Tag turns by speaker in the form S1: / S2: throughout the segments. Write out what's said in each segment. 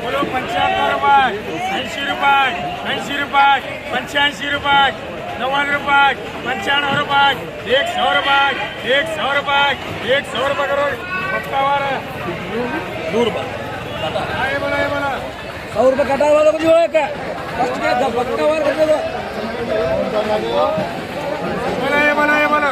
S1: बोलो 75 रुपये 80 रुपये 80 रुपये 85 रुपये 90 रुपये 95 रुपये 100 रुपये 100 रुपये 100 रुपये करो पक्का वाला 100 रुपये ये बोला
S2: 100 रुपये कटा वाला को जोड़ा क्या फर्स्ट क्या पक्का वाला कर दो
S1: ये बोला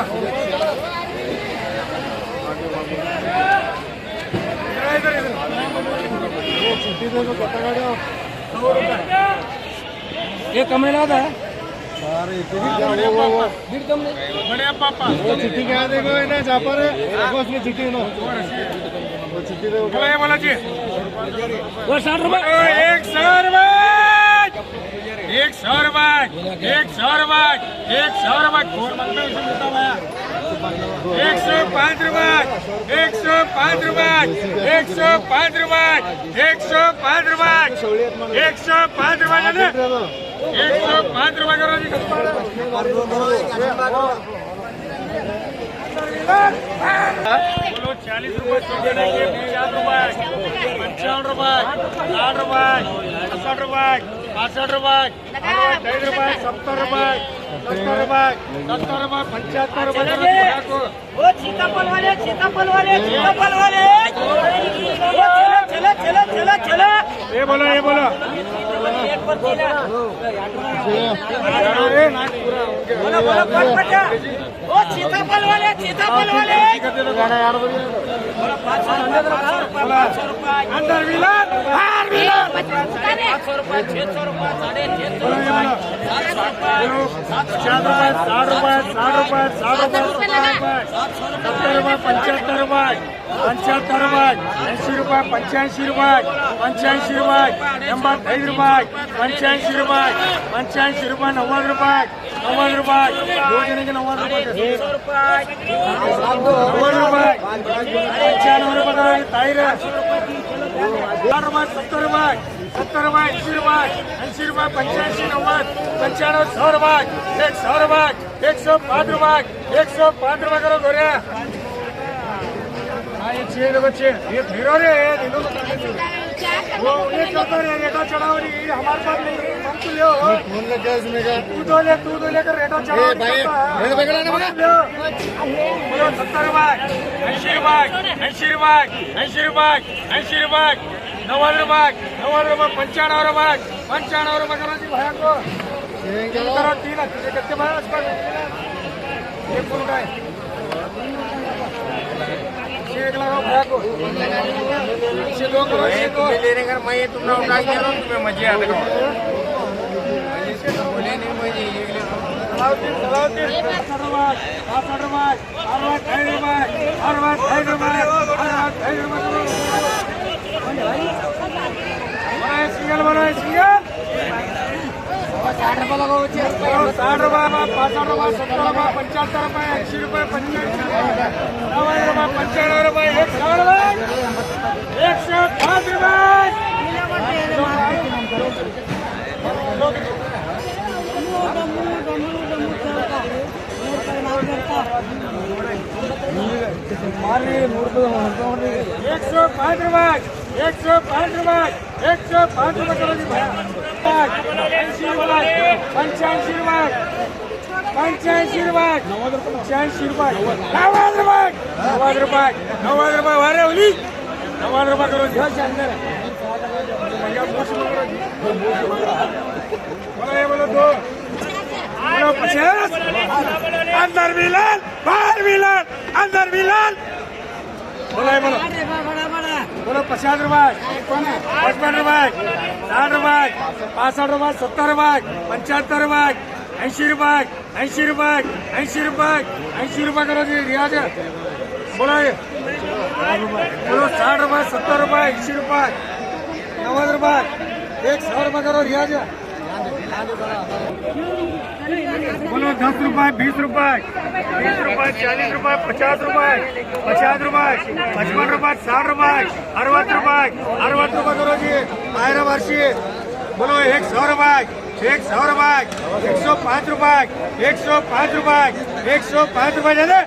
S2: ये कमरे ना था
S1: बढ़िया पापा
S3: वो चिट्ठी क्या देखो ना जहाँ पर देखो उसमें चिट्ठी ना वो चिट्ठी देखो
S1: बोला ये बोला जी
S2: वो 60 रुपये
S1: 100 रुपये 100 रुपये 100 रुपये 100 रुपये घोर मंगल से मिलता भैया 105 रुपये 105 रुपये 105 रुपये 105 रुपये 105 रुपये जाने 105 रुपये करो जी बोलो 40 रुपये छोटे देंगे 50 रुपये 55 रुपये 60 रुपये 60 रुपये 65 रुपये 60 रुपये 70 रुपये 70 रुपये 70 रुपये 75 रुपये
S4: वो सीताफल वाले चला
S1: ये बोलो
S4: वो सीताफल वाले
S1: अंदर विलास बाहर विलास
S4: 500 रुपये 600 रुपये
S1: 60 रुपये 70 रुपये 75 रुपये 80 रुपये 85 रुपये 85 रुपये 85 रुपये 85 रुपये 90 रुपये 90 रुपये दो जने के 90 रुपये 90 रुपये 95 रुपये ताईर 60 रुपये 70 रुपये 80 रुपये 80 रुपये 85 90 95 100 रुपये 100 रुपये 105 रुपये 105 रुपये करो गोरिया ये 6 लोग अच्छे ये फिरो रे दिनों वो उन्हें चलता रे रेटा चढ़ाओ नहीं हमारे पास नहीं हम तो ले
S3: फोन लग गया इसमें का
S1: तू तो लेकर रेटा चढ़ाओ
S3: भाई पकड़ा ना मगा
S1: 70 रुपये 80 रुपये 80 रुपये 80 रुपये 80 रुपये 90 रुपये 95 रुपये 95 रुपये करो जी भैया को करो 3 तुझे कितने भाई उसका एक फुल का एक लगाओ भैया को इसे 2 करो ये तो लेने का मैं तुमने उठा के लो तुम्हें मजे आते हो बोले नहीं मुझे ये ले चलाओ 60 रुपये 65 रुपये सिंगल बनाए सिंगल 60 रुपये लगाओ 60 रुपये 65 रुपये 70 रुपये 75 रुपये 80 रुपये 95 रुपये 95 रुपये 105 रुपये करो जी भैया 85 रुपये 85 रुपये 90 रुपये वारे ओली 90 रुपये करो जी बोलो ये बोलो 2 બોલો 50 અંદર મિલન બહાર મિલન અંદર મિલન બોલો એ બોલો બોલો 50 રૂપિયા 55 રૂપિયા 60 રૂપિયા 65 રૂપિયા 70 રૂપિયા 75 રૂપિયા 80 રૂપિયા 80 રૂપિયા 80 રૂપિયા 80 રૂપિયા કરો जी रियाज बोलो ये बोलो 60 રૂપિયા 70 રૂપિયા 80 રૂપિયા 90 રૂપિયા 100 રૂપિયા करो रियाज बोलो 10 रुपए 20 रुपए 30 रुपए 40 रुपए 50 रुपए 50 रुपए 55 रुपए 60 रुपए 60 रुपए 60 रुपए करो जी आयरा वर्षी बोलो 100 रुपए 100 रुपए 105 रुपए 105 रुपए 105 रुपए दे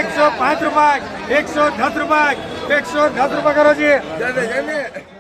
S1: 105 रुपए 110 रुपए 110 रुपए करो जी